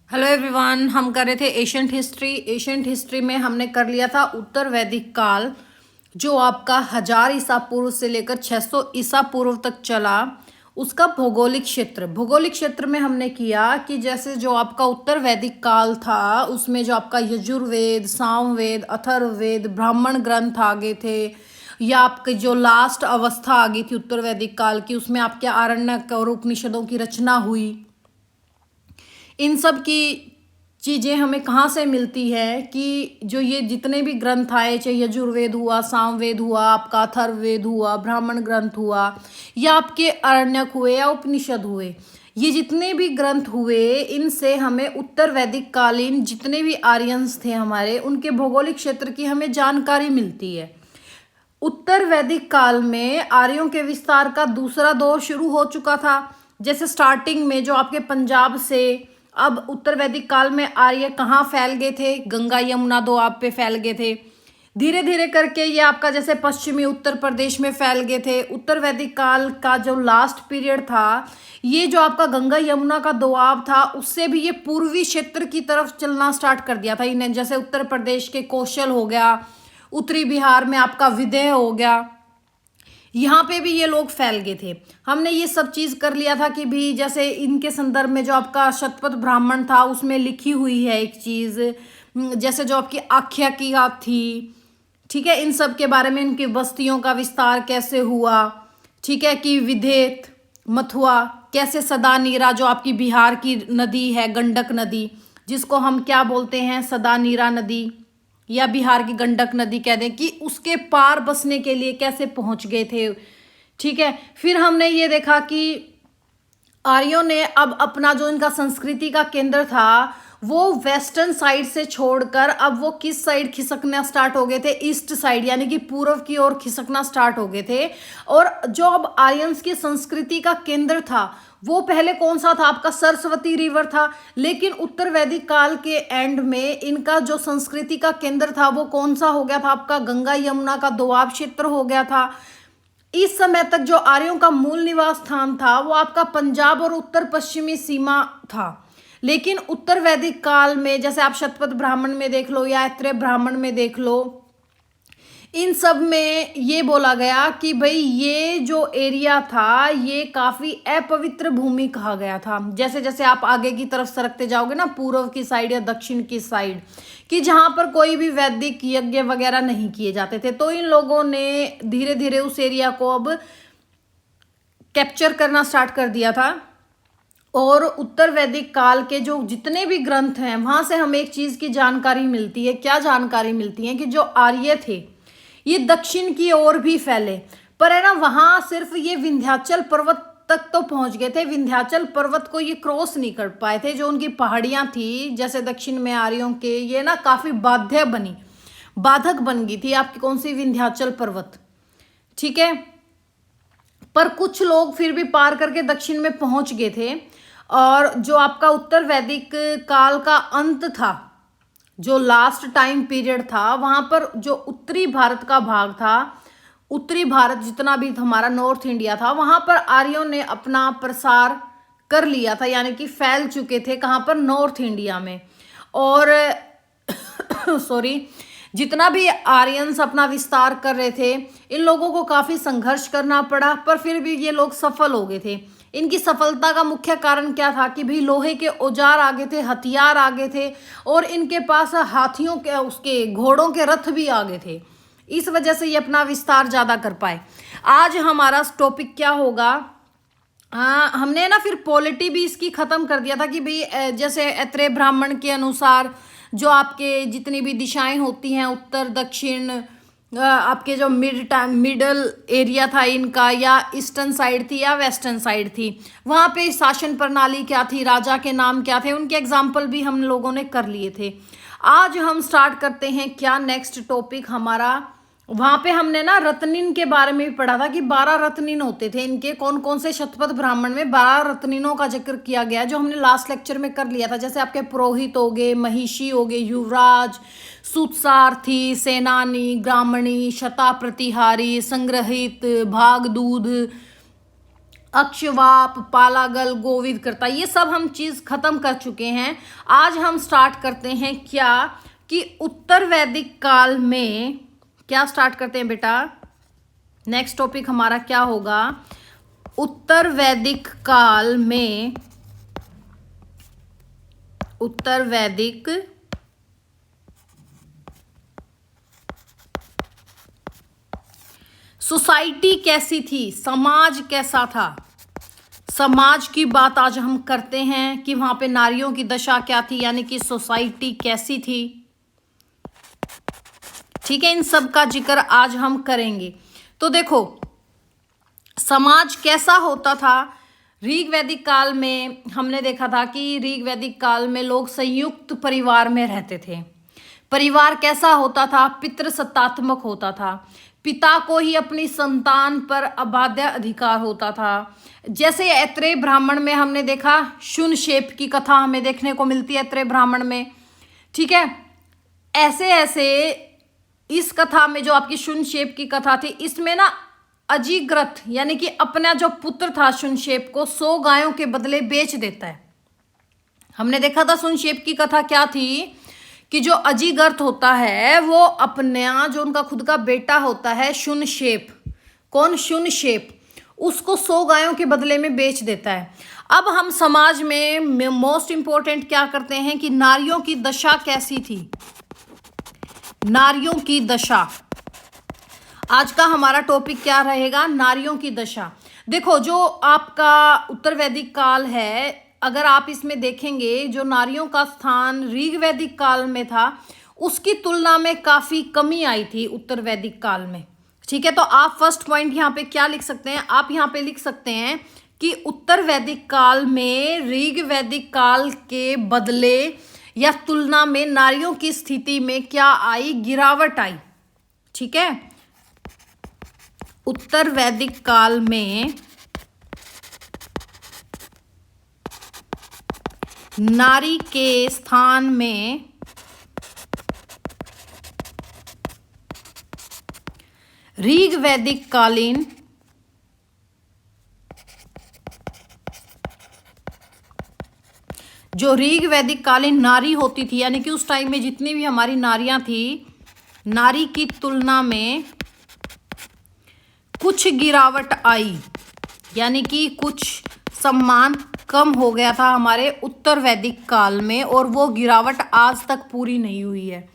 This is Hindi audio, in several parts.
हेलो एवरीवन, हम कर रहे थे एशियंट हिस्ट्री। एशियंट हिस्ट्री में हमने कर लिया था उत्तर वैदिक काल, जो आपका 1000 ईसा पूर्व से लेकर 600 ईसा पूर्व तक चला। उसका भौगोलिक क्षेत्र में हमने किया कि जैसे जो आपका उत्तर वैदिक काल था उसमें जो आपका यजुर्वेद, सामवेद, अथर्ववेद, ब्राह्मण ग्रंथ आ गए थे, या आपके जो लास्ट अवस्था आ गई थी उत्तर वैदिक काल की, उसमें आपके आरण्यक और उपनिषदों की रचना हुई। इन सब की चीज़ें हमें कहाँ से मिलती है कि जो ये जितने भी ग्रंथ आए, चाहे यजुर्वेद हुआ, सामवेद हुआ, आपका अथर्ववेद हुआ, ब्राह्मण ग्रंथ हुआ, या आपके आरण्यक हुए या उपनिषद हुए, ये जितने भी ग्रंथ हुए, इनसे हमें उत्तर वैदिक कालीन जितने भी आर्यंस थे हमारे, उनके भौगोलिक क्षेत्र की हमें जानकारी मिलती है। उत्तर वैदिक काल में आर्यों के विस्तार का दूसरा दौर शुरू हो चुका था। जैसे स्टार्टिंग में जो आपके पंजाब से, अब उत्तर वैदिक काल में आर्य कहाँ फैल गए थे? गंगा यमुना दोआब पे फैल गए थे। धीरे धीरे करके ये आपका जैसे पश्चिमी उत्तर प्रदेश में फैल गए थे। उत्तर वैदिक काल का जो लास्ट पीरियड था, ये जो आपका गंगा यमुना का दोआब था, उससे भी ये पूर्वी क्षेत्र की तरफ चलना स्टार्ट कर दिया था इन्हें। जैसे उत्तर प्रदेश के कौशल हो गया, उत्तरी बिहार में आपका विदेह हो गया, यहाँ पे भी ये लोग फैल गए थे। हमने ये सब चीज़ कर लिया था कि भी जैसे इनके संदर्भ में जो आपका शतपथ ब्राह्मण था उसमें लिखी हुई है एक चीज़, जैसे जो आपकी आख्यायिका थी, ठीक है, इन सब के बारे में, इनकी बस्तियों का विस्तार कैसे हुआ, ठीक है, कि विदेत, मथुआ, कैसे सदा नीरा जो आपकी बिहार की नदी है, गंडक नदी, जिसको हम क्या बोलते हैं, सदा नीरा नदी या बिहार की गंडक नदी कह दें, कि उसके पार बसने के लिए कैसे पहुंच गए थे। ठीक है, फिर हमने ये देखा कि आर्यों ने अब अपना जो इनका संस्कृति का केंद्र था वो वेस्टर्न साइड से छोड़कर अब वो किस साइड खिसकना स्टार्ट हो गए थे? ईस्ट साइड, यानी कि पूर्व की ओर खिसकना स्टार्ट हो गए थे। और जो अब आर्यंस की संस्कृति का केंद्र था वो पहले कौन सा था? आपका सरस्वती रिवर था। लेकिन उत्तर वैदिक काल के एंड में इनका जो संस्कृति का केंद्र था वो कौन सा हो गया था? आपका गंगा यमुना का दोआब क्षेत्र हो गया था। इस समय तक जो आर्यों का मूल निवास स्थान था वो आपका पंजाब और उत्तर पश्चिमी सीमा था। लेकिन उत्तर वैदिक काल में जैसे आप शतपथ ब्राह्मण में देख लो या ऐत्रेय ब्राह्मण में देख लो, इन सब में ये बोला गया कि भाई ये जो एरिया था ये काफी अपवित्र भूमि कहा गया था। जैसे जैसे आप आगे की तरफ सरकते जाओगे ना, पूर्व की साइड या दक्षिण की साइड, कि जहां पर कोई भी वैदिक यज्ञ वगैरह नहीं किए जाते थे, तो इन लोगों ने धीरे धीरे उस एरिया को अब कैप्चर करना स्टार्ट कर दिया था। और उत्तर वैदिक काल के जो जितने भी ग्रंथ हैं वहां से हमें एक चीज की जानकारी मिलती है। क्या जानकारी मिलती है? कि जो आर्य थे ये दक्षिण की ओर भी फैले, पर है ना, वहां सिर्फ ये विंध्याचल पर्वत तक तो पहुंच गए थे, विंध्याचल पर्वत को ये क्रॉस नहीं कर पाए थे। जो उनकी पहाड़ियां थी जैसे दक्षिण में आर्यों के, ये ना काफी बाधक बन गई थी आपकी कौन सी? विंध्याचल पर्वत। ठीक है, पर कुछ लोग फिर भी पार करके दक्षिण में पहुंच गए थे। और जो आपका उत्तर वैदिक काल का अंत था, जो लास्ट टाइम पीरियड था, वहां पर जो उत्तरी भारत का भाग था, उत्तरी भारत जितना भी हमारा नॉर्थ इंडिया था, वहां पर आर्यों ने अपना प्रसार कर लिया था, यानी कि फैल चुके थे। कहां पर? नॉर्थ इंडिया में। और सॉरी, जितना भी आर्यंस अपना विस्तार कर रहे थे, इन लोगों को काफी संघर्ष करना पड़ा, पर फिर भी ये लोग सफल हो गए थे। इनकी सफलता का मुख्य कारण क्या था? कि भाई लोहे के औजार आगे थे, हथियार आगे थे, और इनके पास हाथियों के, उसके घोड़ों के रथ भी आगे थे। इस वजह से ये अपना विस्तार ज्यादा कर पाए। आज हमारा टॉपिक क्या होगा? हमने ना फिर पॉलिटी भी इसकी खत्म कर दिया था कि भाई जैसे ऐत्रेय ब्राह्मण के अनुसार जो आपके जितनी भी दिशाएं होती हैं, उत्तर दक्षिण, आपके जो मिडल एरिया था इनका, या ईस्टर्न साइड थी या वेस्टर्न साइड थी, वहाँ पे शासन प्रणाली क्या थी, राजा के नाम क्या थे, उनके एग्जाम्पल भी हम लोगों ने कर लिए थे। आज हम स्टार्ट करते हैं क्या नेक्स्ट टॉपिक हमारा। वहां पे हमने ना रत्निन के बारे में भी पढ़ा था कि 12 रत्निन होते थे इनके। कौन कौन से? शतपथ ब्राह्मण में 12 रत्निनों का जिक्र किया गया, जो हमने लास्ट लेक्चर में कर लिया था। जैसे आपके पुरोहित हो गए, महिषी हो गए, युवराज, सुतसारथी, सेनानी, ब्राह्मणी, शता प्रतिहारी, संग्रहित, भागदूध, अक्षवाप, पालागल, गोविद करता, ये सब हम चीज खत्म कर चुके हैं। आज हम स्टार्ट करते हैं क्या कि उत्तर वैदिक काल में क्या स्टार्ट करते हैं बेटा। नेक्स्ट टॉपिक हमारा क्या होगा, उत्तर वैदिक काल में, उत्तर वैदिक सोसाइटी कैसी थी, समाज कैसा था। समाज की बात आज हम करते हैं कि वहां पे नारियों की दशा क्या थी, यानी कि सोसाइटी कैसी थी। ठीक है, इन सब का जिक्र आज हम करेंगे। तो देखो समाज कैसा होता था ऋग वैदिक काल में। हमने देखा था कि ऋग वैदिक काल में लोग संयुक्त परिवार में रहते थे। परिवार कैसा होता था, पितृसत्तात्मक होता था। पिता को ही अपनी संतान पर अबाध्य अधिकार होता था। जैसे ऐत्रेय ब्राह्मण में हमने देखा, शून्यशेप की कथा हमें देखने को मिलती है ऐत्रेय ब्राह्मण में। ठीक है, ऐसे ऐसे इस कथा में जो आपकी शून्यशेप की कथा थी, इसमें ना अजिग्रथ यानी कि अपना जो पुत्र था शून्यशेप को 100 गायों के बदले बेच देता है। हमने देखा था शून्यशेप की कथा क्या थी कि जो अजिगर्थ होता है वो अपना जो उनका खुद का बेटा होता है शून्यशेप, कौन, शून्यशेप, उसको 100 गायों के बदले में बेच देता है। अब हम समाज में मोस्ट इंपॉर्टेंट क्या करते हैं कि नारियों की दशा कैसी थी, नारियों की दशा। आज का हमारा टॉपिक क्या रहेगा, नारियों की दशा। देखो जो आपका उत्तर वैदिक काल है, अगर आप इसमें देखेंगे जो नारियों का स्थान ऋग वैदिक काल में था उसकी तुलना में काफी कमी आई थी उत्तर वैदिक काल में। ठीक है, तो आप फर्स्ट पॉइंट यहाँ पे क्या लिख सकते हैं, आप यहाँ पे लिख सकते हैं कि उत्तर वैदिक काल में ऋग वैदिक काल के बदले या तुलना में नारियों की स्थिति में क्या आई, गिरावट आई। ठीक है, उत्तर वैदिक काल में नारी के स्थान में ऋग वैदिक कालीन जो ऋग वैदिक कालीन नारी होती थी, यानी कि उस टाइम में जितनी भी हमारी नारियां थी, नारी की तुलना में कुछ गिरावट आई, यानी कि कुछ सम्मान कम हो गया था हमारे उत्तर वैदिक काल में, और वो गिरावट आज तक पूरी नहीं हुई है।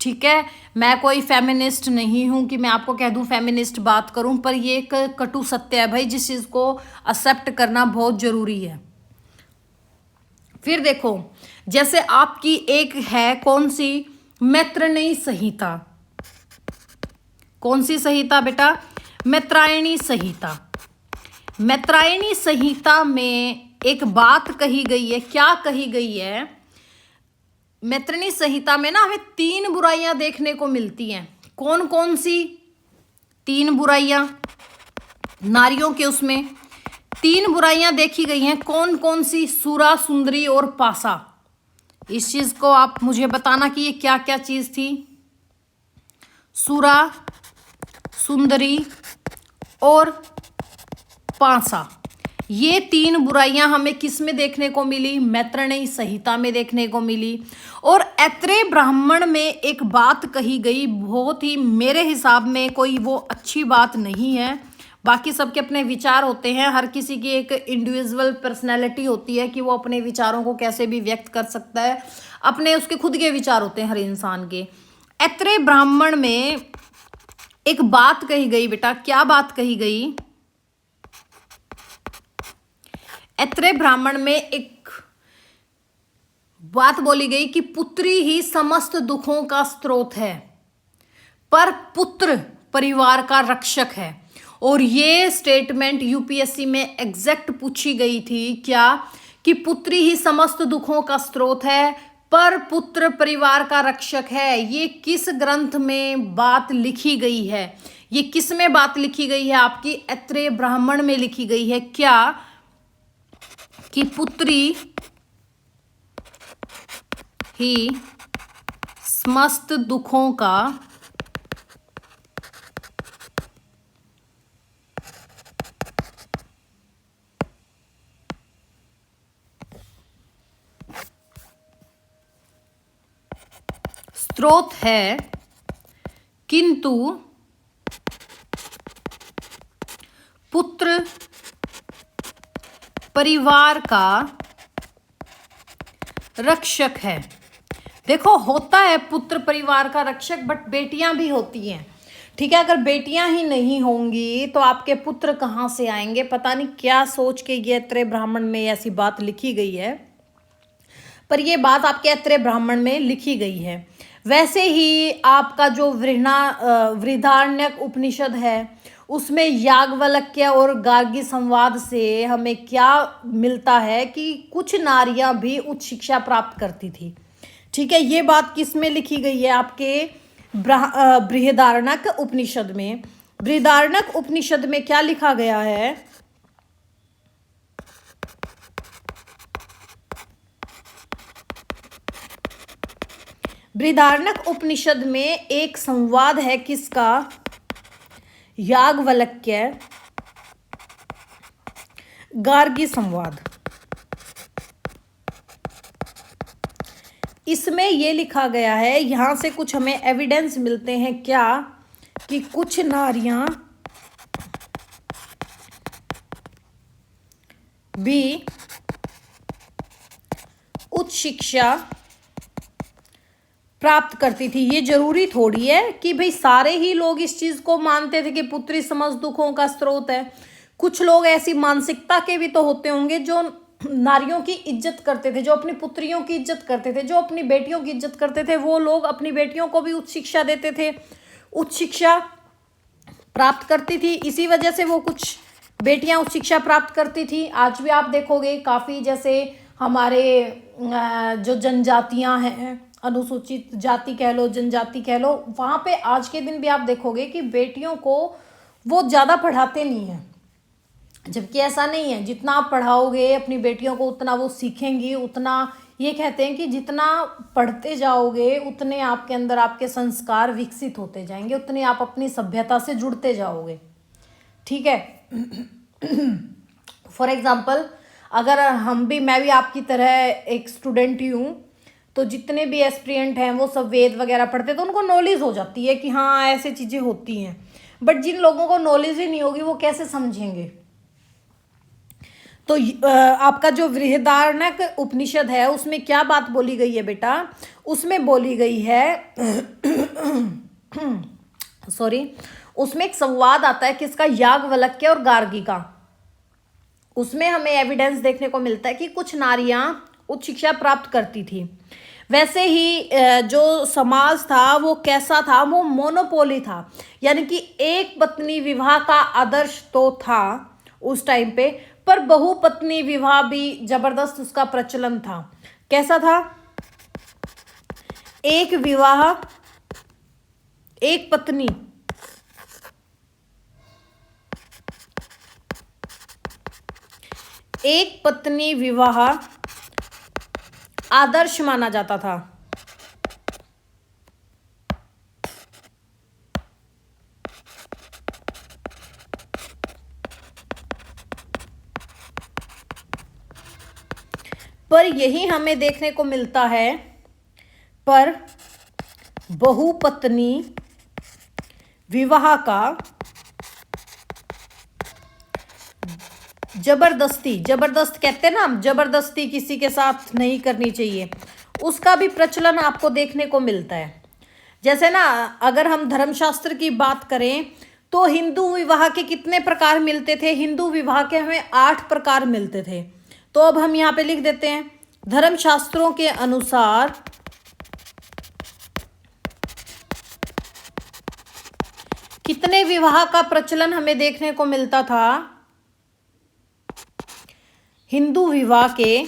ठीक है, मैं कोई फेमिनिस्ट नहीं हूं कि मैं आपको कह दूं फेमिनिस्ट बात करूं, पर ये एक कटु सत्य है भाई, जिस चीज को एक्सेप्ट करना बहुत जरूरी है। फिर देखो जैसे आपकी एक है कौन सी, मैत्रेयी संहिता। कौन सी संहिता बेटा, मैत्रेयी संहिता। मैत्रेयी संहिता में एक बात कही गई है, क्या कही गई है, मैत्रेयी संहिता में ना हमें 3 बुराइयां देखने को मिलती हैं। कौन कौन सी 3 बुराइयां नारियों के, उसमें 3 बुराइयां देखी गई हैं। कौन कौन सी, सुरा, सुंदरी और पासा। इस चीज को आप मुझे बताना कि ये क्या क्या चीज थी, सुरा, सुंदरी और पासा। ये 3 बुराइयां हमें किस में देखने को मिली, मैत्रेयी संहिता में देखने को मिली। और ऐत्रेय ब्राह्मण में एक बात कही गई, बहुत ही मेरे हिसाब में कोई वो अच्छी बात नहीं है। बाकी सबके अपने विचार होते हैं, हर किसी की एक इंडिविजुअल पर्सनैलिटी होती है कि वो अपने विचारों को कैसे भी व्यक्त कर सकता है, अपने उसके खुद के विचार होते हैं हर इंसान के। ऐत्रेय ब्राह्मण में एक बात कही गई बेटा, क्या बात कही गई, ऐत्रेय ब्राह्मण में एक बात बोली गई कि पुत्री ही समस्त दुखों का स्रोत है, पर पुत्र परिवार का रक्षक है। और ये स्टेटमेंट यूपीएससी में एग्जैक्ट पूछी गई थी, क्या कि पुत्री ही समस्त दुखों का स्रोत है पर पुत्र परिवार का रक्षक है। ये किस ग्रंथ में बात लिखी गई है, ये किस में बात लिखी गई है, आपकी ऐत्रेय ब्राह्मण में लिखी गई है। क्या कि पुत्री ही समस्त दुखों का स्रोत है, किंतु पुत्र परिवार का रक्षक है। देखो, होता है पुत्र परिवार का रक्षक, बट बेटियां भी होती हैं, ठीक है। अगर बेटियां ही नहीं होंगी तो आपके पुत्र कहाँ से आएंगे? पता नहीं क्या सोच के ये ऐत्रेय ब्राह्मण में ऐसी बात लिखी गई है, पर ये बात आपके ऐत्रेय ब्राह्मण में लिखी गई है। वैसे ही आपका जो वृहदारण्यक उपनिषद है, उसमें याज्ञवल्क्य और गार्गी संवाद से हमें क्या मिलता है कि कुछ नारियां भी उच्च शिक्षा प्राप्त करती थी, ठीक है। ये बात किस में लिखी गई है? आपके बृहदारण्यक उपनिषद में। बृहदारण्यक उपनिषद में क्या लिखा गया है? बृहदारण्यक उपनिषद में एक संवाद है, किसका? याज्ञवल्क्य गार्गी संवाद। इसमें यह लिखा गया है, यहां से कुछ हमें एविडेंस मिलते हैं, क्या कि कुछ नारियां भी उच्च शिक्षा प्राप्त करती थी। ये जरूरी थोड़ी है कि भाई सारे ही लोग इस चीज को मानते थे कि पुत्री समझ दुखों का स्रोत है। कुछ लोग ऐसी मानसिकता के भी तो होते होंगे जो नारियों की इज्जत करते थे, जो अपनी पुत्रियों की इज्जत करते थे, जो अपनी बेटियों की इज्जत करते थे। वो लोग अपनी बेटियों को भी उच्च शिक्षा देते थे, उच्च शिक्षा प्राप्त करती थी। इसी वजह से वो कुछ बेटियां उच्च शिक्षा प्राप्त करती थी। आज भी आप देखोगे काफ़ी, जैसे हमारे जो जनजातियां हैं, अनुसूचित जाति कह लो, जनजाति कह लो, वहाँ पे आज के दिन भी आप देखोगे कि बेटियों को वो ज़्यादा पढ़ाते नहीं हैं, जबकि ऐसा नहीं है। जितना आप पढ़ाओगे अपनी बेटियों को उतना वो सीखेंगी, उतना ये कहते हैं कि जितना पढ़ते जाओगे उतने आपके अंदर आपके संस्कार विकसित होते जाएंगे, उतने आप अपनी सभ्यता से जुड़ते जाओगे, ठीक है। फॉर एग्जाम्पल, अगर मैं भी आपकी तरह एक स्टूडेंट ही हूँ, तो जितने भी एस्पिरेंट हैं वो सब वेद वगैरह पढ़ते, तो उनको नॉलेज हो जाती है कि हाँ ऐसे चीज़ें होती हैं। बट जिन लोगों को नॉलेज ही नहीं होगी वो कैसे समझेंगे? तो आपका जो बृहदारण्यक उपनिषद है उसमें क्या बात बोली गई है बेटा? उसमें बोली गई है सॉरी, उसमें एक संवाद आता है, किसका? याज्ञवल्क्य और गार्गी का। उसमें हमें एविडेंस देखने को मिलता है कि कुछ नारियां उच्च शिक्षा प्राप्त करती थी। वैसे ही जो समाज था वो कैसा था? वो मोनोपोली था, यानी कि एक पत्नी विवाह का आदर्श तो था उस टाइम पे, पर बहुपत्नी विवाह भी जबरदस्त उसका प्रचलन था। कैसा था? एक विवाह, एक पत्नी, एक पत्नी विवाह आदर्श माना जाता था। पर यही हमें देखने को मिलता है, पर बहुपत्नी विवाह का जबरदस्त कहते हैं ना, जबरदस्ती किसी के साथ नहीं करनी चाहिए, उसका भी प्रचलन आपको देखने को मिलता है। जैसे ना, अगर हम धर्मशास्त्र की बात करें तो हिंदू विवाह के कितने प्रकार मिलते थे? हिंदू विवाह के हमें 8 प्रकार मिलते थे। तो अब हम यहाँ पे लिख देते हैं, धर्मशास्त्रों के अनुसार कितने विवाह का प्रचलन हमें देखने को मिलता था? हिंदू विवाह के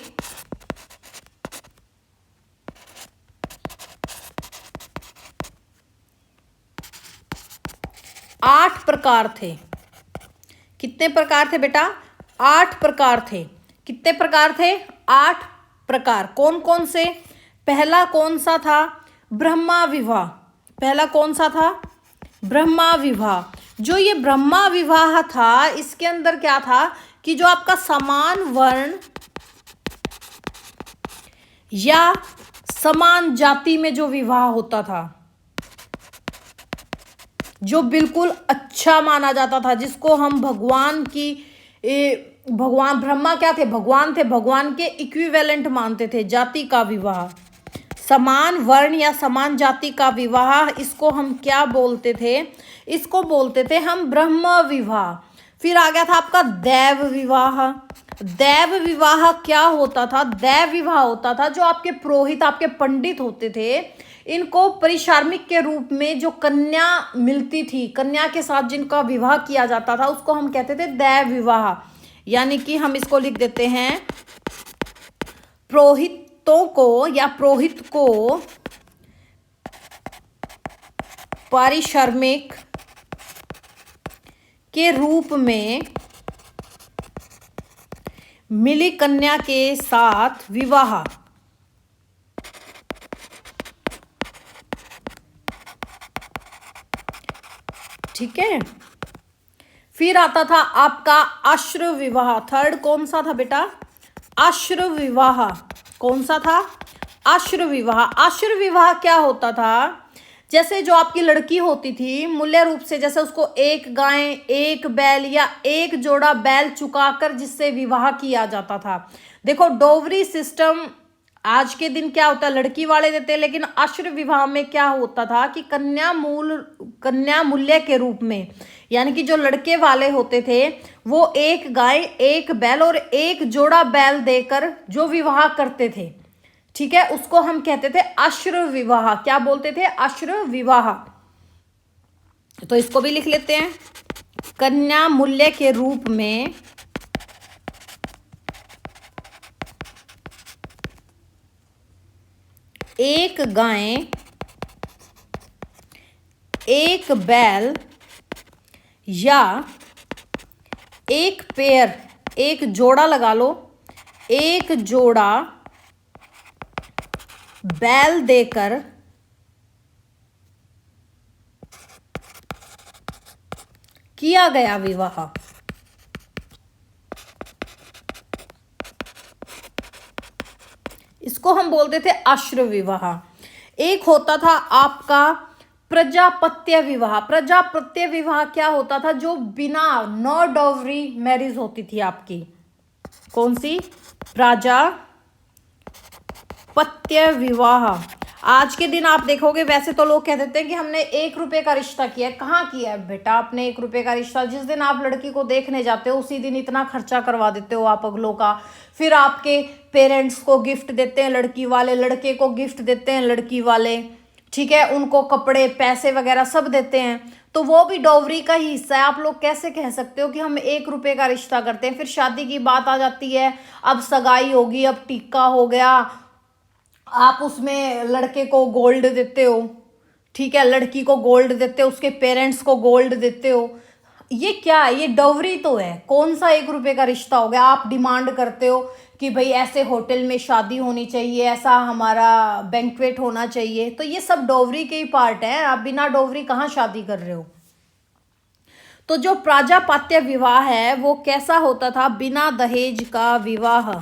8 प्रकार थे। कितने प्रकार थे बेटा? 8 प्रकार थे। कितने प्रकार थे? 8 प्रकार। कौन कौन से? पहला कौन सा था? ब्रह्मा विवाह। पहला कौन सा था? ब्रह्मा विवाह। जो ये ब्रह्मा विवाह था, इसके अंदर क्या था कि जो आपका समान वर्ण या समान जाति में जो विवाह होता था, जो बिल्कुल अच्छा माना जाता था, जिसको हम भगवान की भगवान ब्रह्मा क्या थे, भगवान थे, भगवान के इक्विवेलेंट मानते थे, जाति का विवाह, समान वर्ण या समान जाति का विवाह, इसको हम क्या बोलते थे, इसको बोलते थे हम ब्रह्म विवाह। फिर आ गया था आपका दैव विवाह। दैव विवाह क्या होता था, दैव विवाह होता था जो आपके पुरोहित, आपके पंडित होते थे, इनको परिचार्मिक के रूप में जो कन्या मिलती थी, कन्या के साथ जिनका विवाह किया जाता था, उसको हम कहते थे दैव विवाह। यानी कि हम इसको लिख देते हैं, पुरोहितों को या पुरोहित को पारिश्रमिक के रूप में मिली कन्या के साथ विवाह। ठीक है। फिर आता था आपका आश्रय विवाह। थर्ड कौन सा था बेटा, आश्रय विवाह। कौन सा था, आश्रय विवाह। आश्रय विवाह क्या होता था, जैसे जो आपकी लड़की होती थी, मूल्य रूप से जैसे उसको एक गाय, एक बैल या एक जोड़ा बैल चुकाकर जिससे विवाह किया जाता था। देखो डोवरी सिस्टम आज के दिन क्या होता है, लड़की वाले देते हैं, लेकिन आश्रय विवाह में क्या होता था कि कन्या मूल्य के रूप में, यानी कि जो लड़के वाले होते थे वो एक गाय, एक बैल और एक जोड़ा बैल देकर जो विवाह करते थे, ठीक है, उसको हम कहते थे आश्रय विवाह। क्या बोलते थे, आश्रय विवाह। तो इसको भी लिख लेते हैं, कन्या मूल्य के रूप में एक गाय, एक बैल या एक पेयर, एक जोड़ा लगा लो, एक जोड़ा बैल देकर किया गया विवाह। इसको हम बोलते थे आश्रय विवाह। एक होता था आपका प्रजापत्य विवाह। प्रजापत्य विवाह क्या होता था, जो बिना नो डॉवरी मैरिज होती थी आपकी। कौन सी, प्रजापत्य विवाह। आज के दिन आप देखोगे वैसे तो लोग कह देते हैं कि हमने 1 रुपए का रिश्ता किया है। कहाँ किया है बेटा आपने 1 रुपए का रिश्ता, जिस दिन आप लड़की को देखने जाते हो उसी दिन इतना खर्चा करवा देते हो आप अगलों का। फिर आपके पेरेंट्स को गिफ्ट देते हैं लड़की वाले, लड़के को गिफ्ट देते हैं लड़की वाले, ठीक है, उनको कपड़े पैसे वगैरह सब देते हैं, तो वो भी डॉवरी का ही हिस्सा है। आप लोग कैसे कह सकते हो कि हम 1 रुपए का रिश्ता करते हैं। फिर शादी की बात आ जाती है, अब सगाई होगी, अब टिक्का हो गया, आप उसमें लड़के को गोल्ड देते हो, ठीक है, लड़की को गोल्ड देते हो, उसके पेरेंट्स को गोल्ड देते हो। ये क्या है, ये डॉवरी तो है। कौन सा 1 रुपए का रिश्ता हो गया। आप डिमांड करते हो कि भाई ऐसे होटल में शादी होनी चाहिए, ऐसा हमारा बैंक्वेट होना चाहिए, तो ये सब डॉवरी के ही पार्ट है। आप बिना डॉवरी कहाँ शादी कर रहे हो। तो जो प्राजापत्य विवाह है वो कैसा होता था, बिना दहेज का विवाह।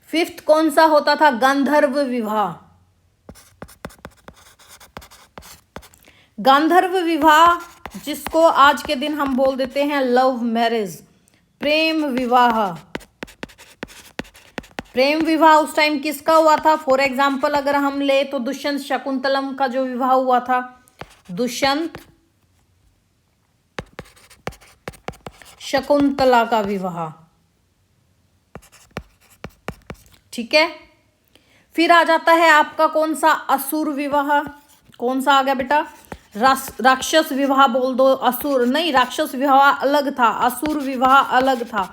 फिफ्थ कौन सा होता था, गांधर्व विवाह। गांधर्व विवाह जिसको आज के दिन हम बोल देते हैं लव मैरिज, प्रेम विवाह। प्रेम विवाह उस टाइम किसका हुआ था, फॉर एग्जाम्पल अगर हम ले तो दुष्यंत शकुंतलम का जो विवाह हुआ था, दुष्यंत शकुंतला का विवाह, ठीक है। फिर आ जाता है आपका कौन सा, असुर विवाह। कौन सा आ गया बेटा, राक्षस विवाह बोल दो, असुर नहीं, राक्षस विवाह अलग था, असुर विवाह अलग था।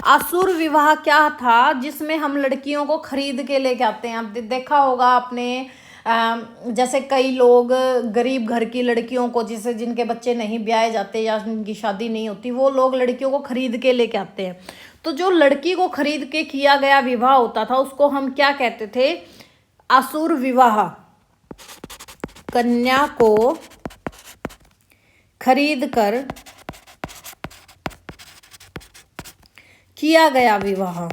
असुर विवाह क्या था, जिसमें हम लड़कियों को खरीद के लेके आते हैं। आप देखा होगा आपने, जैसे कई लोग गरीब घर की लड़कियों को, जिसे जिनके बच्चे नहीं ब्याए जाते या जिनकी शादी नहीं होती, वो लोग लड़कियों को खरीद के लेके आते हैं। तो जो लड़की को खरीद के किया गया विवाह होता था उसको हम क्या कहते थे, असुर विवाह। कन्या को खरीद कर किया गया विवाह।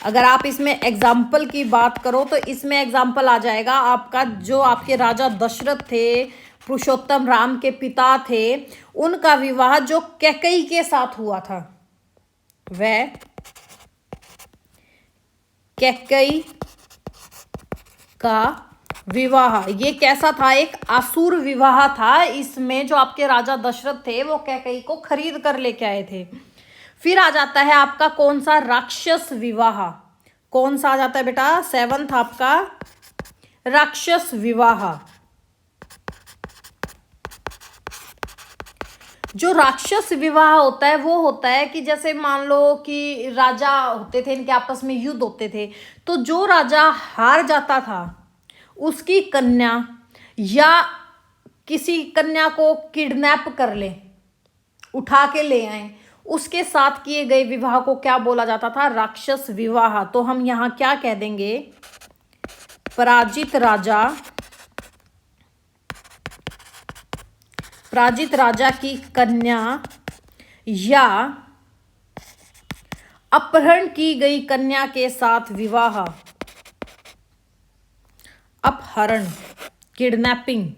अगर आप इसमें एग्जाम्पल की बात करो तो इसमें एग्जाम्पल आ जाएगा आपका, जो आपके राजा दशरथ थे, पुरुषोत्तम राम के पिता थे, उनका विवाह जो कैकेयी के साथ हुआ था, वह कैकेयी का विवाह। ये कैसा था? एक आसुर विवाह था। इसमें जो आपके राजा दशरथ थे वो कैकेयी को खरीद कर लेके आए थे। फिर आ जाता है आपका कौन सा? राक्षस विवाह। कौन सा आ जाता है बेटा? 7th आपका राक्षस विवाह। जो राक्षस विवाह होता है वो होता है कि जैसे मान लो कि राजा होते थे, इनके आपस में युद्ध होते थे, तो जो राजा हार जाता था उसकी कन्या या किसी कन्या को किडनैप कर ले, उठा के ले आए, उसके साथ किए गए विवाह को क्या बोला जाता था? राक्षस विवाह। तो हम यहां क्या कह देंगे? पराजित राजा की कन्या या अपहरण की गई कन्या के साथ विवाह, अपहरण, किडनैपिंग।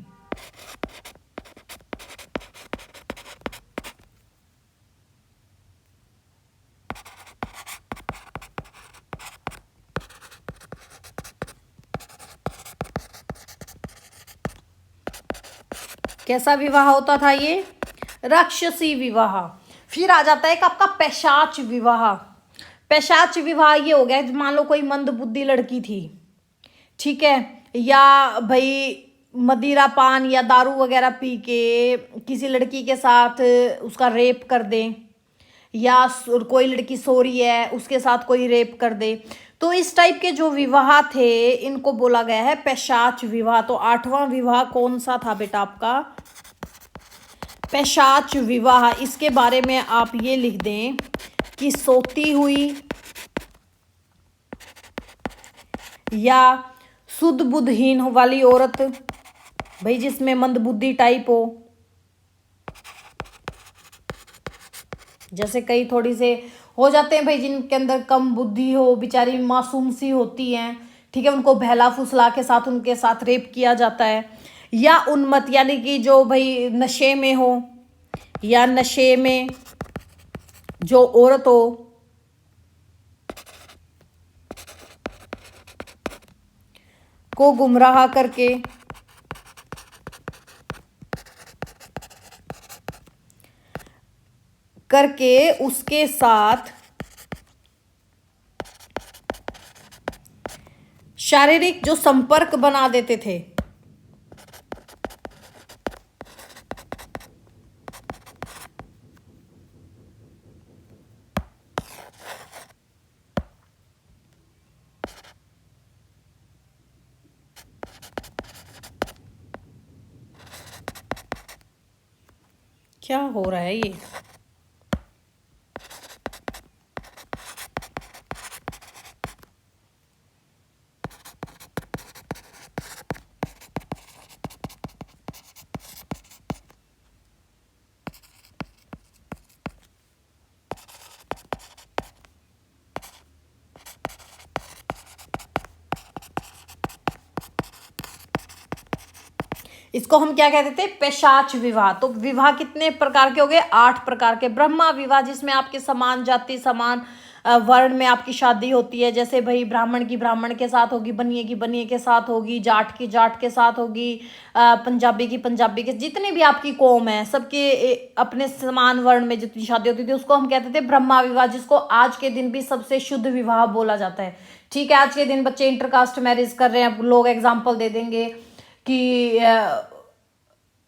कैसा विवाह होता था ये? राक्षसी विवाह। फिर आ जाता है एक आपका पैशाच विवाह। पैशाच विवाह ये हो गया, मान लो कोई मंदबुद्धि लड़की थी, ठीक है, या भाई मदिरा पान या दारू वगैरह पी के किसी लड़की के साथ उसका रेप कर दें, या कोई लड़की सो रही है उसके साथ कोई रेप कर दे, तो इस टाइप के जो विवाह थे इनको बोला गया है पैशाच विवाह। तो 8वां विवाह कौन सा था बेटा आपका? पैशाच विवाह। इसके बारे में आप ये लिख दें कि सोती हुई या शुद्ध बुद्धहीन वाली औरत, भाई जिसमें मंदबुद्धि टाइप हो, जैसे कई थोड़ी से हो जाते हैं भाई जिनके अंदर कम बुद्धि हो, बेचारी मासूम सी होती हैं, ठीक है, उनको बहला फुसला के साथ उनके साथ रेप किया जाता है। या उन्मत्त यानी कि जो भाई नशे में हो, या नशे में जो औरत हो, को गुमराह करके उसके साथ शारीरिक जो संपर्क बना देते थे। क्या हो रहा है ये? इसको हम क्या कहते थे? पैशाच विवाह। तो विवाह कितने प्रकार के हो गए? 8 प्रकार के। ब्रह्मा विवाह, जिसमें आपके समान जाति समान वर्ण में आपकी शादी होती है, जैसे भाई ब्राह्मण की ब्राह्मण के साथ होगी, बनिए की बनिए के साथ होगी, जाट की जाट के साथ होगी, पंजाबी की पंजाबी के, जितनी भी आपकी कौम है सबके अपने समान वर्ण में जितनी शादी होती थी उसको हम कहते थे ब्रह्मा विवाह, जिसको आज के दिन भी सबसे शुद्ध विवाह बोला जाता है। ठीक है, आज के दिन बच्चे इंटरकास्ट मैरिज कर रहे हैं, लोग एग्जाम्पल दे देंगे कि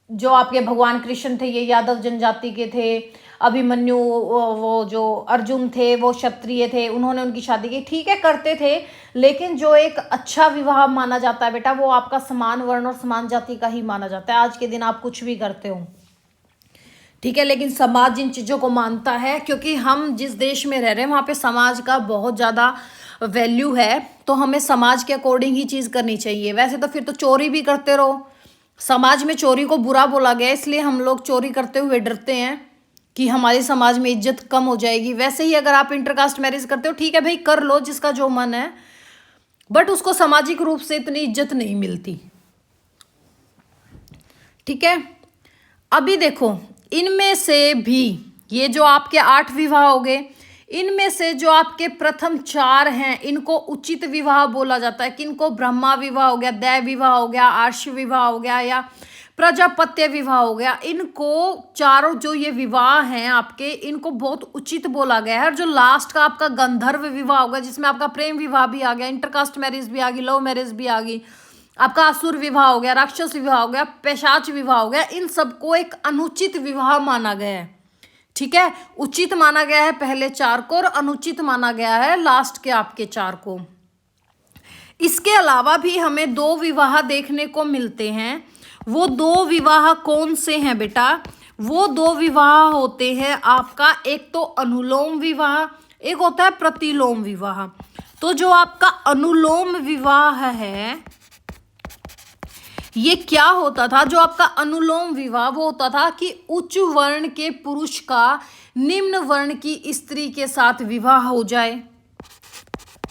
जो आपके भगवान कृष्ण थे ये यादव जनजाति के थे, अभिमन्यु वो जो अर्जुन थे वो क्षत्रिय थे, उन्होंने उनकी शादी की, ठीक है करते थे, लेकिन जो एक अच्छा विवाह माना जाता है बेटा वो आपका समान वर्ण और समान जाति का ही माना जाता है। आज के दिन आप कुछ भी करते हो, ठीक है, लेकिन समाज जिन चीज़ों को मानता है, क्योंकि हम जिस देश में रह रहे हैं वहाँ पे समाज का बहुत ज़्यादा वैल्यू है, तो हमें समाज के अकॉर्डिंग ही चीज़ करनी चाहिए। वैसे तो फिर तो चोरी भी करते रहो, समाज में चोरी को बुरा बोला गया इसलिए हम लोग चोरी करते हुए डरते हैं, कि हमारे समाज में इज्जत कम हो जाएगी। वैसे ही अगर आप इंटरकास्ट मैरिज करते हो, ठीक है भाई, कर लो जिसका जो मन है, बट उसको सामाजिक रूप से इतनी इज्जत नहीं मिलती। ठीक है, अभी देखो, इनमें से भी ये जो आपके 8 विवाह हो गए, इनमें से जो आपके प्रथम 4 हैं इनको उचित विवाह बोला जाता है। किनको? ब्रह्मा विवाह हो गया, दैव विवाह हो गया, आर्ष विवाह हो गया या प्रजापत्य विवाह हो गया। इनको चारों जो ये विवाह हैं आपके, इनको बहुत उचित बोला गया है। और जो लास्ट का आपका गंधर्व विवाह होगा, जिसमें आपका प्रेम विवाह भी आ गया, इंटरकास्ट मैरिज भी आ गई, लव मैरिज भी आ गई, आपका असुर विवाह हो गया, राक्षस विवाह हो गया, पैशाच विवाह हो गया, इन सबको एक अनुचित विवाह माना गया है। ठीक है, उचित माना गया है पहले 4 को और अनुचित माना गया है लास्ट के आपके 4 को। इसके अलावा भी हमें 2 विवाह देखने को मिलते हैं। वो 2 विवाह कौन से हैं बेटा? वो 2 विवाह होते हैं आपका, एक तो अनुलोम विवाह, एक होता है प्रतिलोम विवाह। तो जो आपका अनुलोम विवाह है, ये क्या होता था? जो आपका अनुलोम विवाह वो होता था कि उच्च वर्ण के पुरुष का निम्न वर्ण की स्त्री के साथ विवाह हो जाए।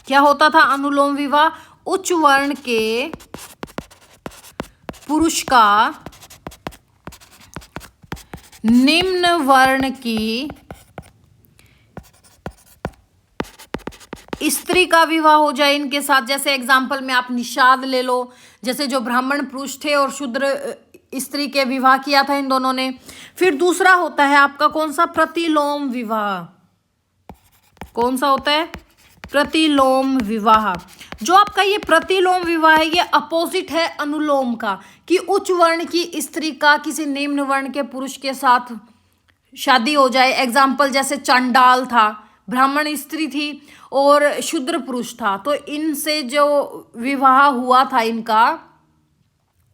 क्या होता था अनुलोम विवाह? उच्च वर्ण के पुरुष का निम्न वर्ण की स्त्री का विवाह हो जाए इनके साथ। जैसे एग्जाम्पल में आप निषाद ले लो, जैसे जो ब्राह्मण पुरुष थे और शूद्र स्त्री के विवाह किया था इन दोनों ने। फिर दूसरा होता है आपका कौन सा? प्रतिलोम विवाह। कौन सा होता है? प्रतिलोम विवाह। जो आपका ये प्रतिलोम विवाह है, ये अपोजिट है अनुलोम का, कि उच्च वर्ण की स्त्री का किसी निम्न वर्ण के पुरुष के साथ शादी हो जाए। एग्जाम्पल जैसे चंडाल था, ब्राह्मण स्त्री थी और शूद्र पुरुष था, तो इनसे जो विवाह हुआ था इनका,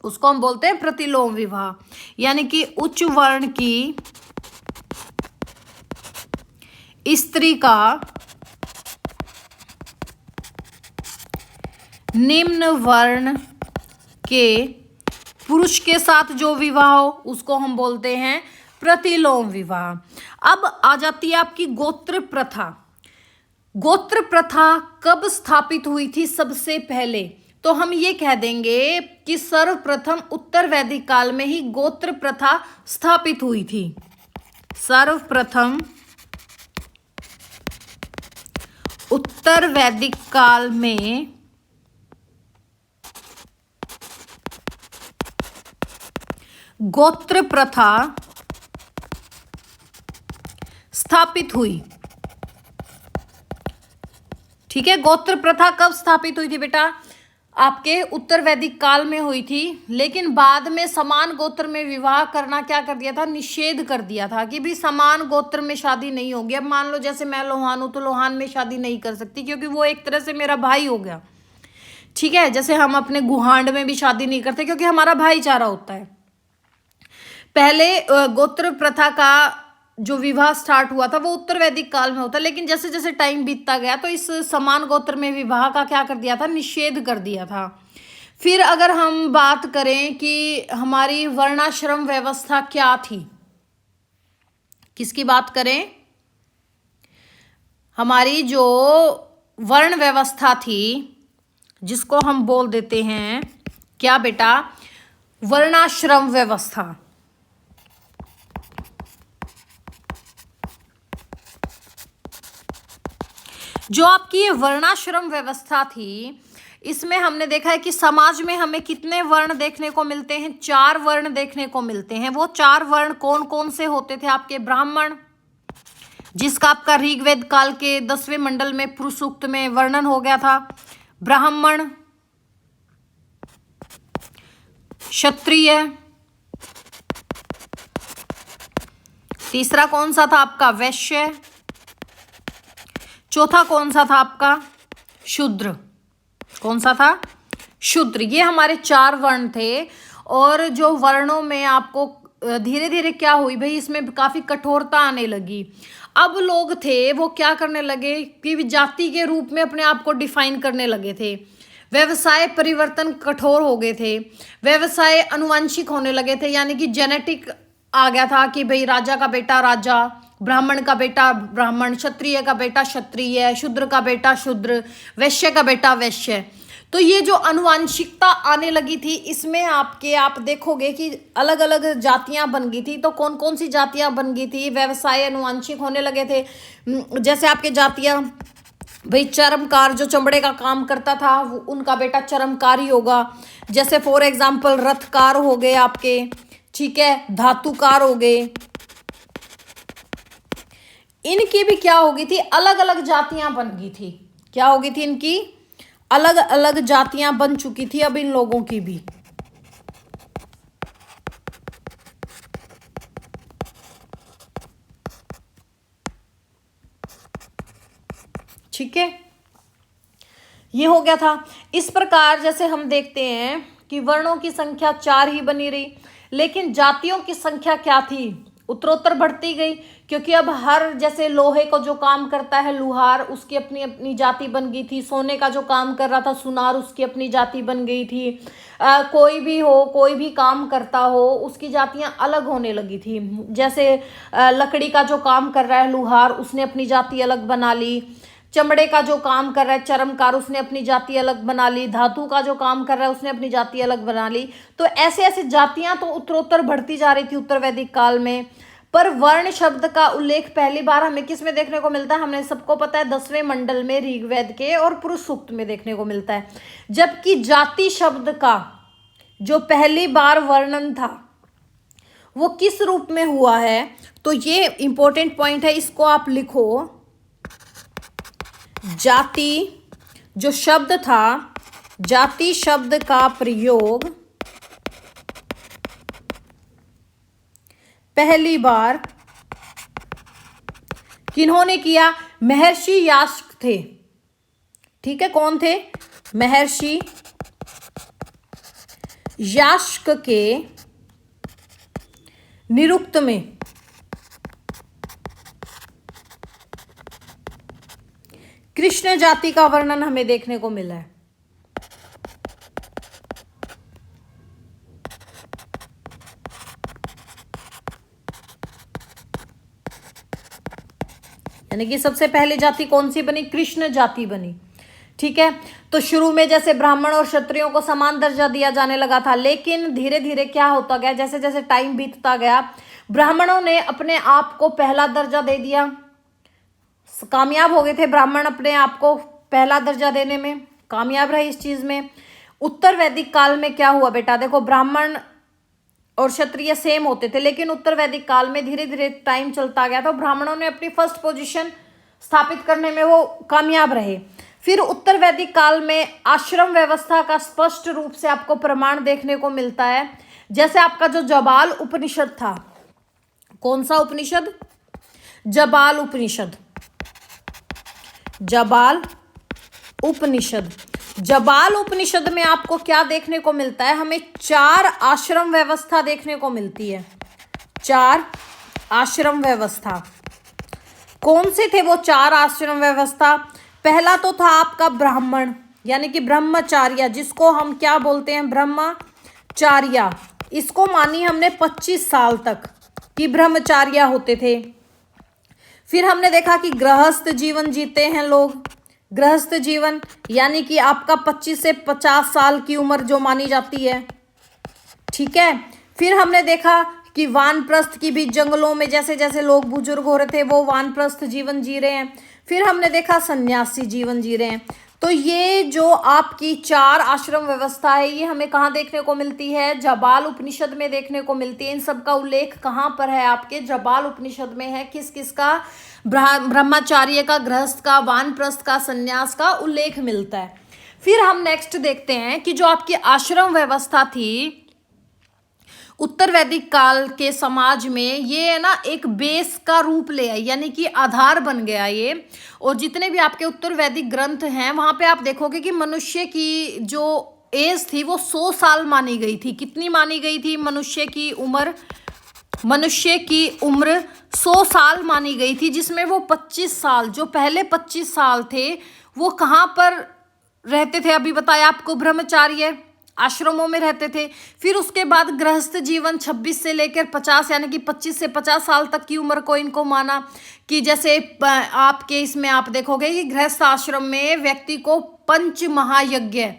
उसको हम बोलते हैं प्रतिलोम विवाह। यानी कि उच्च वर्ण की स्त्री का निम्न वर्ण के पुरुष के साथ जो विवाह हो उसको हम बोलते हैं प्रतिलोम विवाह। अब आ जाती है आपकी गोत्र प्रथा। गोत्र प्रथा कब स्थापित हुई थी सबसे पहले? तो हम ये कह देंगे कि सर्वप्रथम उत्तर वैदिक काल में ही गोत्र प्रथा स्थापित हुई थी। सर्वप्रथम उत्तर वैदिक काल में गोत्र प्रथा स्थापित हुई। ठीक है, गोत्र प्रथा कब स्थापित हुई थी बेटा? आपके उत्तर वैदिक काल में हुई थी, लेकिन बाद में समान गोत्र में विवाह करना क्या कर दिया था? निषेध कर दिया था कि भी समान गोत्र में शादी नहीं होगी। अब मान लो जैसे मैं लोहान हूं तो लोहान में शादी नहीं कर सकती, क्योंकि वो एक तरह से मेरा भाई हो गया। ठीक है, जैसे हम अपने गुहांड में भी शादी नहीं करते क्योंकि हमारा भाईचारा होता है। पहले गोत्र प्रथा का जो विवाह स्टार्ट हुआ था वो उत्तर वैदिक काल में होता, लेकिन जैसे जैसे टाइम बीतता गया तो इस समान गोत्र में विवाह का क्या कर दिया था? निषेध कर दिया था। फिर अगर हम बात करें कि हमारी वर्णाश्रम व्यवस्था क्या थी, किसकी बात करें? हमारी जो वर्ण व्यवस्था थी, जिसको हम बोल देते हैं क्या बेटा? वर्णाश्रम व्यवस्था। जो आपकी ये वर्णाश्रम व्यवस्था थी, इसमें हमने देखा है कि समाज में हमें कितने वर्ण देखने को मिलते हैं? 4 वर्ण देखने को मिलते हैं। वो 4 वर्ण कौन कौन से होते थे आपके? ब्राह्मण, जिसका आपका ऋग्वेद काल के 10वें मंडल में पुरुष सूक्त में वर्णन हो गया था। ब्राह्मण, क्षत्रिय, तीसरा कौन सा था आपका? वैश्य, चौथा कौन सा था आपका? शूद्र। कौन सा था? शूद्र। ये हमारे 4 वर्ण थे। और जो वर्णों में आपको धीरे धीरे क्या हुई भाई, इसमें काफी कठोरता आने लगी। अब लोग थे वो क्या करने लगे कि जाति के रूप में अपने आप को डिफाइन करने लगे थे। व्यवसाय परिवर्तन कठोर हो गए थे, व्यवसाय अनुवांशिक होने लगे थे, यानी कि जेनेटिक आ गया था कि भाई राजा का बेटा राजा, ब्राह्मण का बेटा ब्राह्मण, क्षत्रिय का बेटा क्षत्रिय, शूद्र का बेटा शूद्र, वैश्य का बेटा वैश्य। तो ये जो अनुवांशिकता आने लगी थी, इसमें आप देखोगे कि अलग अलग जातियां बन गई थी। तो कौन कौन सी जातियां बन गई थी? व्यवसाय अनुवांशिक होने लगे थे। जैसे आपके जातियां, भाई चर्मकार जो चमड़े का काम करता था उनका बेटा चर्मकार ही होगा। जैसे फॉर एग्जाम्पल रथकार हो गए आपके, ठीक है, धातुकार हो गए। इनकी भी क्या हो गई थी? अलग अलग जातियां बन गई थी। क्या हो गई थी? इनकी अलग अलग जातियां बन चुकी थी अब इन लोगों की भी। ठीक है, ये हो गया था। इस प्रकार जैसे हम देखते हैं कि वर्णों की संख्या 4 ही बनी रही, लेकिन जातियों की संख्या क्या थी? उत्तरोत्तर बढ़ती गई, क्योंकि अब हर, जैसे लोहे को जो काम करता है लुहार, उसकी अपनी अपनी जाति बन गई थी। सोने का जो काम कर रहा था सुनार, उसकी अपनी जाति बन गई थी। कोई भी हो, कोई भी काम करता हो, उसकी जातियां अलग होने लगी थी। जैसे लकड़ी का जो काम कर रहा है लुहार, उसने अपनी जाति अलग बना ली। चमड़े का जो काम कर रहा है चर्मकार, उसने अपनी जाति अलग बना ली। धातु का जो काम कर रहा है उसने अपनी जाति अलग बना ली। तो ऐसे ऐसे जातियां तो उत्तरोत्तर बढ़ती जा रही थी उत्तर वैदिक काल में। पर वर्ण शब्द का उल्लेख पहली बार हमें किस में देखने को मिलता है? हमने सबको पता है 10वें मंडल में ऋग्वेद के और पुरुष सूक्त में देखने को मिलता है। जबकि जाति शब्द का जो पहली बार वर्णन था वो किस रूप में हुआ है? तो ये इंपॉर्टेंट पॉइंट है, इसको आप लिखो। जाति जो शब्द था, जाति शब्द का प्रयोग पहली बार किन्होंने किया? महर्षि यास्क थे। ठीक है, कौन थे? महर्षि यास्क के निरुक्त में कृष्ण जाति का वर्णन हमें देखने को मिला है। यानी कि सबसे पहले जाति कौन सी बनी? कृष्ण जाति बनी। ठीक है, तो शुरू में जैसे ब्राह्मण और क्षत्रियों को समान दर्जा दिया जाने लगा था, लेकिन धीरे धीरे क्या होता गया, जैसे जैसे टाइम बीतता गया, ब्राह्मणों ने अपने आप को पहला दर्जा दे दिया। कामयाब हो गए थे ब्राह्मण, अपने आप को पहला दर्जा देने में कामयाब रहे इस चीज में। उत्तर वैदिक काल में क्या हुआ बेटा? देखो, ब्राह्मण और क्षत्रिय सेम होते थे, लेकिन उत्तर वैदिक काल में धीरे धीरे टाइम चलता गया तो ब्राह्मणों ने अपनी फर्स्ट पोजीशन स्थापित करने में वो कामयाब रहे। फिर उत्तर वैदिक काल में आश्रम व्यवस्था का स्पष्ट रूप से आपको प्रमाण देखने को मिलता है। जैसे आपका जो जबाल उपनिषद था, कौन सा उपनिषद? जबाल उपनिषद। जबाल उपनिषद। जबाल उपनिषद में आपको क्या देखने को मिलता है? हमें 4 आश्रम व्यवस्था देखने को मिलती है। 4 आश्रम व्यवस्था। कौन से थे वो 4 आश्रम व्यवस्था? पहला तो था आपका ब्राह्मण, यानी कि ब्रह्मचार्य, जिसको हम क्या बोलते हैं? ब्रह्मचार्य। इसको मानी हमने 25 साल तक कि ब्रह्मचार्य होते थे। फिर हमने देखा कि गृहस्थ जीवन जीते हैं लोग। गृहस्थ जीवन यानी कि आपका 25 से 50 साल की उम्र जो मानी जाती है। ठीक है, फिर हमने देखा कि वानप्रस्थ की भी, जंगलों में जैसे जैसे लोग बुजुर्ग हो रहे थे वो वानप्रस्थ जीवन जी रहे हैं। फिर हमने देखा सन्यासी जीवन जी रहे हैं। तो ये जो आपकी 4 आश्रम व्यवस्था है, ये हमें कहाँ देखने को मिलती है? जबाल उपनिषद में देखने को मिलती है। इन सब का उल्लेख कहाँ पर है? आपके जबाल उपनिषद में है। किस किस का? ब्रह्मचार्य का, गृहस्थ का, वानप्रस्थ का, सन्यास का उल्लेख मिलता है। फिर हम नेक्स्ट देखते हैं कि जो आपकी आश्रम व्यवस्था थी उत्तर वैदिक काल के समाज में, ये है ना एक बेस का रूप ले आई, यानी कि आधार बन गया ये। और जितने भी आपके उत्तर वैदिक ग्रंथ हैं वहाँ पे आप देखोगे कि मनुष्य की जो एज थी वो 100 साल मानी गई थी। कितनी मानी गई थी? मनुष्य की उम्र 100 साल मानी गई थी, जिसमें वो 25 साल, जो पहले 25 साल थे वो कहाँ पर रहते थे? अभी बताया आपको, ब्रह्मचार्य आश्रमों में रहते थे। फिर उसके बाद गृहस्थ जीवन 26 से लेकर 50 यानी कि 25 से 50 साल तक की उम्र को इनको माना कि जैसे आपके इसमें आप देखोगे कि गृहस्थ आश्रम में व्यक्ति को पंच महायज्ञ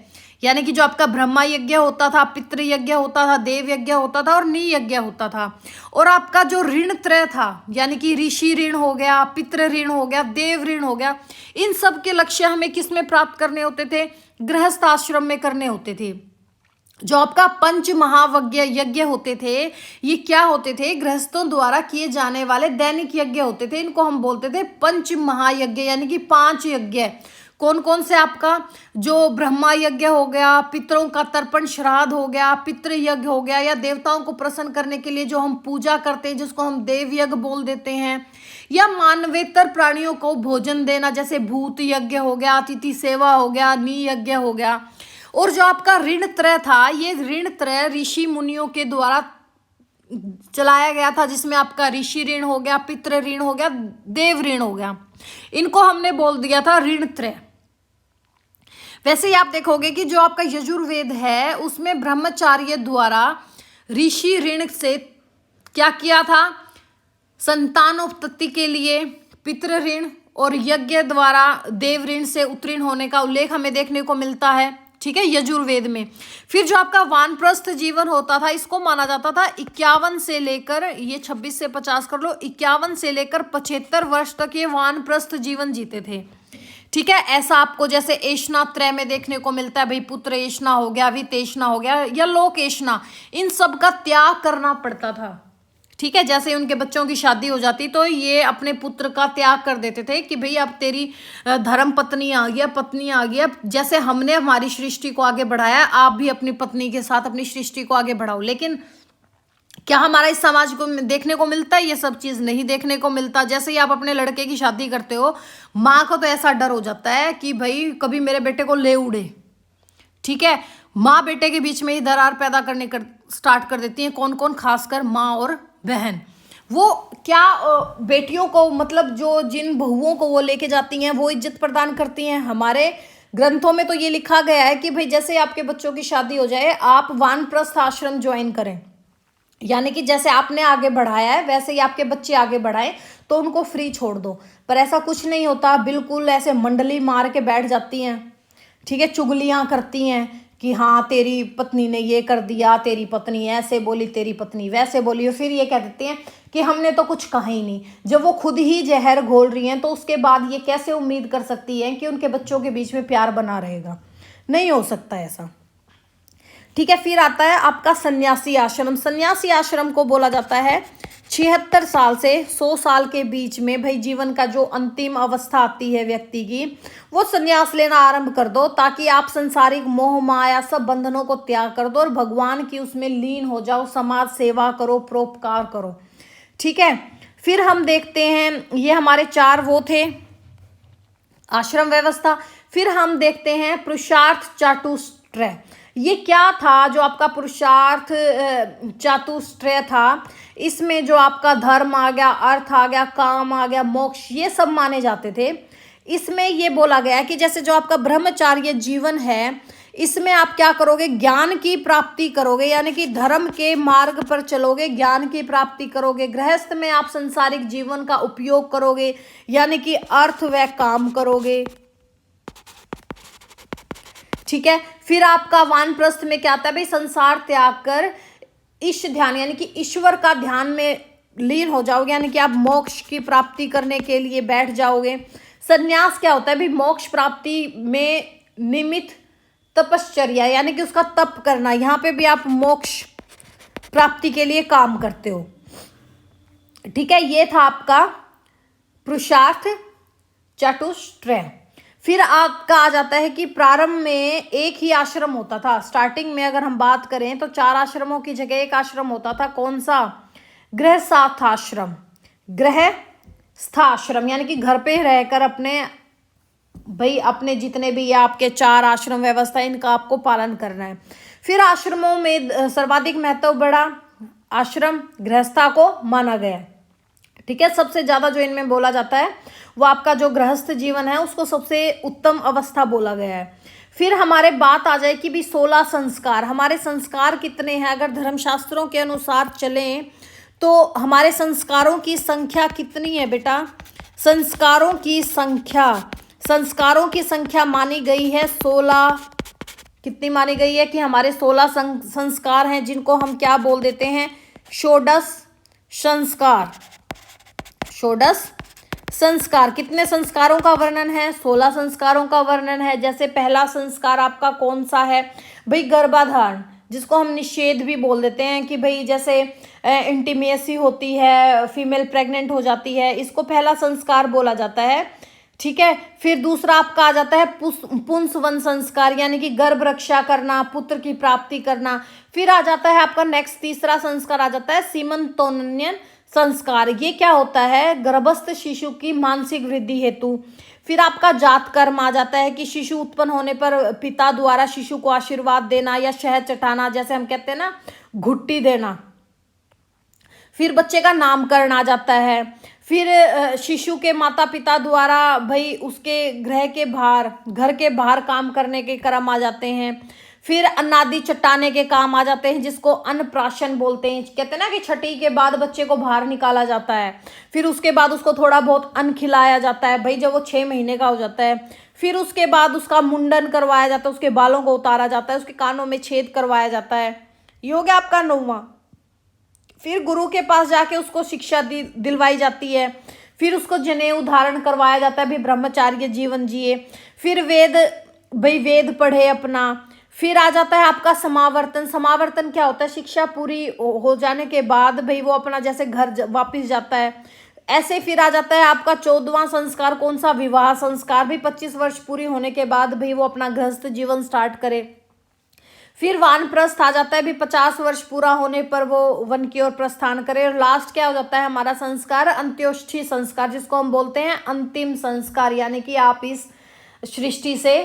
यानी कि जो आपका ब्रह्मा यज्ञ होता था, पितृ यज्ञ होता था, देव यज्ञ होता था और नी यज्ञ होता था। और आपका जो ऋण त्रय था यानी कि ऋषि ऋण हो गया, पितृ ऋण हो गया, देव ऋण हो गया, इन सब के लक्ष्य हमें किस में प्राप्त करने होते थे? गृहस्थ आश्रम में करने होते थे। जो आपका पंच महायज्ञ यज्ञ होते थे, ये क्या होते थे? गृहस्थों द्वारा किए जाने वाले दैनिक यज्ञ होते थे। इनको हम बोलते थे पंच महायज्ञ यानी कि 5 यज्ञ। कौन कौन से? आपका जो ब्रह्मा यज्ञ हो गया, पितरों का तर्पण श्राद्ध हो गया, पितृ यज्ञ हो गया, या देवताओं को प्रसन्न करने के लिए जो हम पूजा करते हैं जिसको हम देव यज्ञ बोल देते हैं, या मानवेतर प्राणियों को भोजन देना जैसे भूत यज्ञ हो गया, अतिथि सेवा हो गया, नी यज्ञ हो गया। और जो आपका ऋण त्रय था, ये ऋण त्रय ऋषि मुनियों के द्वारा चलाया गया था, जिसमें आपका ऋषि ऋण हो गया, पितृ ऋण हो गया, देव ऋण हो गया। इनको हमने बोल दिया था ऋण त्रय। वैसे ही आप देखोगे कि जो आपका यजुर्वेद है उसमें ब्रह्मचार्य द्वारा ऋषि ऋण से क्या किया था? संतानोत्पत्ति के लिए पितृ ऋण और यज्ञ द्वारा देव ऋण से उत्तीर्ण होने का उल्लेख हमें देखने को मिलता है, ठीक है, यजुर्वेद में। फिर जो आपका वानप्रस्थ जीवन होता था, इसको माना जाता था 51 से लेकर, ये 26 से 50 कर लो, 51 से लेकर 75 वर्ष तक ये वानप्रस्थ जीवन जीते थे, ठीक है। ऐसा आपको जैसे एषणा त्रय में देखने को मिलता है, भाई पुत्र एषणा हो गया, वित्त एषणा हो गया या लोक एषणा, इन सब का त्याग करना पड़ता था, ठीक है। जैसे उनके बच्चों की शादी हो जाती तो ये अपने पुत्र का त्याग कर देते थे कि भाई अब तेरी धर्म पत्नी आ गया, पत्नी आ गया, जैसे हमने हमारी सृष्टि को आगे बढ़ाया आप भी अपनी पत्नी के साथ अपनी सृष्टि को आगे बढ़ाओ। लेकिन क्या हमारा इस समाज को देखने को मिलता है? ये सब चीज नहीं देखने को मिलता। जैसे ही आप अपने लड़के की शादी करते हो, माँ को तो ऐसा डर हो जाता है कि भाई कभी मेरे बेटे को ले उड़े, ठीक है। माँ बेटे के बीच में ही दरार पैदा करने स्टार्ट कर देती है। कौन कौन? खासकर माँ और बहन। वो क्या बेटियों को, मतलब जो जिन बहुओं को वो लेके जाती हैं वो इज्जत प्रदान करती हैं। हमारे ग्रंथों में तो ये लिखा गया है कि भाई जैसे आपके बच्चों की शादी हो जाए आप वानप्रस्थ आश्रम ज्वाइन करें, यानी कि जैसे आपने आगे बढ़ाया है वैसे ही आपके बच्चे आगे बढ़ाए तो उनको फ्री छोड़ दो। पर ऐसा कुछ नहीं होता, बिल्कुल ऐसे मंडली मार के बैठ जाती हैं, ठीक है, चुगलियां करती हैं कि हाँ तेरी पत्नी ने ये कर दिया, तेरी पत्नी ऐसे बोली, तेरी पत्नी वैसे बोली, और फिर ये कह देते हैं कि हमने तो कुछ कहा ही नहीं। जब वो खुद ही जहर घोल रही हैं तो उसके बाद ये कैसे उम्मीद कर सकती हैं कि उनके बच्चों के बीच में प्यार बना रहेगा? नहीं हो सकता ऐसा, ठीक है। फिर आता है आपका सन्यासी आश्रम। सन्यासी आश्रम को बोला जाता है 76 साल से 100 साल के बीच में, भाई जीवन का जो अंतिम अवस्था आती है व्यक्ति की, वो सन्यास लेना आरंभ कर दो ताकि आप संसारिक मोह माया सब बंधनों को त्याग कर दो और भगवान की उसमें लीन हो जाओ, समाज सेवा करो, परोपकार करो, ठीक है। फिर हम देखते हैं, ये हमारे 4 वो थे आश्रम व्यवस्था। फिर हम देखते हैं पुरुषार्थ चातुष्टय। ये क्या था? जो आपका पुरुषार्थ चातुष्टय था, इसमें जो आपका धर्म आ गया, अर्थ आ गया, काम आ गया, मोक्ष, ये सब माने जाते थे। इसमें ये बोला गया है कि जैसे जो आपका ब्रह्मचार्य जीवन है, इसमें आप क्या करोगे? ज्ञान की प्राप्ति करोगे, यानी कि धर्म के मार्ग पर चलोगे, ज्ञान की प्राप्ति करोगे। गृहस्थ में आप संसारिक जीवन का उपयोग करोगे, यानी कि अर्थ व काम करोगे, ठीक है। फिर आपका वानप्रस्थ में क्या आता है? भाई संसार त्याग कर ईश ध्यान यानी कि ईश्वर का ध्यान में लीन हो जाओगे, यानी कि आप मोक्ष की प्राप्ति करने के लिए बैठ जाओगे। संन्यास क्या होता है? भाई मोक्ष प्राप्ति में निमित्त तपश्चर्या, यानी कि उसका तप करना। यहाँ पे भी आप मोक्ष प्राप्ति के लिए काम करते हो, ठीक है। ये था आपका पुरुषार्थ चतुष्टय। फिर आपका आ जाता है कि प्रारंभ में एक ही आश्रम होता था। स्टार्टिंग में अगर हम बात करें तो 4 आश्रमों की जगह एक आश्रम होता था। कौन सा? गृहस्थाश्रम। गृहस्थाश्रम यानी कि घर पे रहकर अपने जितने भी आपके 4 आश्रम व्यवस्था, इनका आपको पालन करना है। फिर आश्रमों में सर्वाधिक महत्व बड़ा आश्रम गृहस्था को माना गया, ठीक है। सबसे ज्यादा जो इनमें बोला जाता है वो आपका जो गृहस्थ जीवन है उसको सबसे उत्तम अवस्था बोला गया है। फिर हमारे बात आ जाए कि भी 16 संस्कार, हमारे संस्कार कितने हैं? अगर धर्मशास्त्रों के अनुसार चलें तो हमारे संस्कारों की संख्या कितनी है बेटा? संस्कारों की संख्या मानी गई है 16। कितनी मानी गई है? कि हमारे 16 संस्कार हैं, जिनको हम क्या बोल देते हैं? षोडश संस्कार। षोडश संस्कार। कितने संस्कारों का वर्णन है? 16 संस्कारों का वर्णन है। जैसे पहला संस्कार आपका कौन सा है भाई? गर्भाधारण, जिसको हम निषेध भी बोल देते हैं कि भाई जैसे इंटीमेसी होती है, फीमेल प्रेग्नेंट हो जाती है, इसको पहला संस्कार बोला जाता है। ठीक है। फिर दूसरा आपका आ जाता है पुंसवन संस्कार, यानी कि गर्भ रक्षा करना, पुत्र की प्राप्ति करना। फिर आ जाता है आपका नेक्स्ट तीसरा संस्कार आ जाता है सीमंतोन्नयन संस्कार। ये क्या होता है? गर्भस्थ शिशु की मानसिक वृद्धि हेतु। फिर आपका जात कर्म आ जाता है कि शिशु उत्पन्न होने पर पिता द्वारा शिशु को आशीर्वाद देना या शहद चटाना, जैसे हम कहते हैं ना घुट्टी देना। फिर बच्चे का नामकरण आ जाता है। फिर शिशु के माता पिता द्वारा भाई उसके घर के बाहर काम करने के क्रम आ जाते हैं। फिर अन्नादि चटाने के काम आ जाते हैं, जिसको अन्नप्राशन बोलते हैं। कहते हैं ना कि छठी के बाद बच्चे को बाहर निकाला जाता है, फिर उसके बाद उसको थोड़ा बहुत अन्न खिलाया जाता है भाई, जब वो 6 महीने का हो जाता है। फिर उसके बाद उसका मुंडन करवाया जाता है, उसके बालों को उतारा जाता है, उसके कानों में छेद करवाया जाता है। ये हो गया आपका 9वां। फिर गुरु के पास जाके उसको शिक्षा दिलवाई जाती है। फिर उसको जनेऊ धारण करवाया जाता है, भी ब्रह्मचार्य जीवन जिए। फिर वेद पढ़े अपना। फिर आ जाता है आपका समावर्तन। समावर्तन क्या होता है? शिक्षा पूरी हो जाने के बाद भाई वो अपना जैसे घर वापिस जाता है, ऐसे। फिर आ जाता है आपका 14वां संस्कार, कौन सा? विवाह संस्कार। भी 25 वर्ष पूरी होने के बाद भाई वो अपना गृहस्थ जीवन स्टार्ट करे। फिर वानप्रस्थ आ जाता है, भी 50 वर्ष पूरा होने पर वो वन की ओर प्रस्थान करे। और लास्ट क्या हो जाता है हमारा संस्कार? अंत्योष्ठी संस्कार, जिसको हम बोलते हैं अंतिम संस्कार, यानी कि आप इस सृष्टि से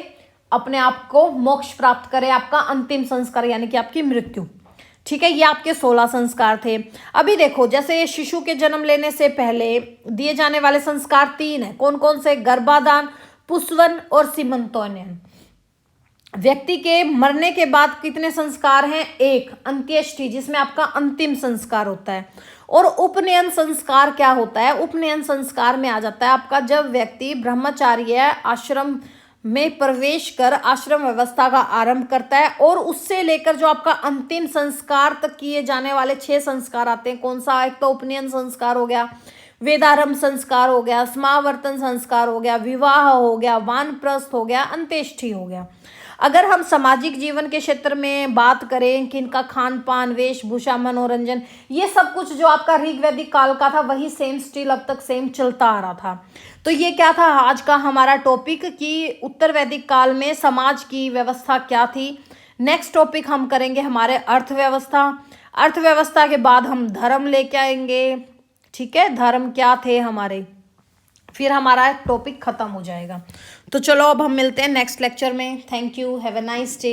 अपने आप को मोक्ष प्राप्त करें। आपका अंतिम संस्कार यानी कि आपकी मृत्यु। ठीक है। ये आपके 16 संस्कार थे। अभी देखो, जैसे शिशु के जन्म लेने से पहले दिए जाने वाले संस्कार 3 है। कौन कौन से? गर्भाधान, पुंसवन और सीमंतोन्नयन। व्यक्ति के मरने के बाद कितने संस्कार हैं? 1 अंत्येष्टि, जिसमें आपका अंतिम संस्कार होता है। और उपनयन संस्कार क्या होता है? उपनयन संस्कार में आ जाता है आपका जब व्यक्ति ब्रह्मचार्य आश्रम में प्रवेश कर आश्रम व्यवस्था का आरंभ करता है, और उससे लेकर जो आपका अंतिम संस्कार तक किए जाने वाले 6 संस्कार आते हैं। कौन सा? एक तो उपनयन संस्कार हो गया, वेदारंभ संस्कार हो गया, समावर्तन संस्कार हो गया, विवाह हो गया, वानप्रस्थ हो गया, अंत्येष्टि हो गया। अगर हम सामाजिक जीवन के क्षेत्र में बात करें कि इनका खान पान, वेशभूषा, मनोरंजन, ये सब कुछ जो आपका ऋग्वैदिक काल का था वही सेम स्टिल अब तक सेम चलता आ रहा था। तो ये क्या था आज का हमारा टॉपिक कि उत्तर वैदिक काल में समाज की व्यवस्था क्या थी। नेक्स्ट टॉपिक हम करेंगे हमारे अर्थव्यवस्था। अर्थव्यवस्था के बाद हम धर्म लेके आएंगे। ठीक है, धर्म क्या थे हमारे, फिर हमारा टॉपिक खत्म हो जाएगा। तो चलो अब हम मिलते हैं नेक्स्ट लेक्चर में। Thank you, have a nice day.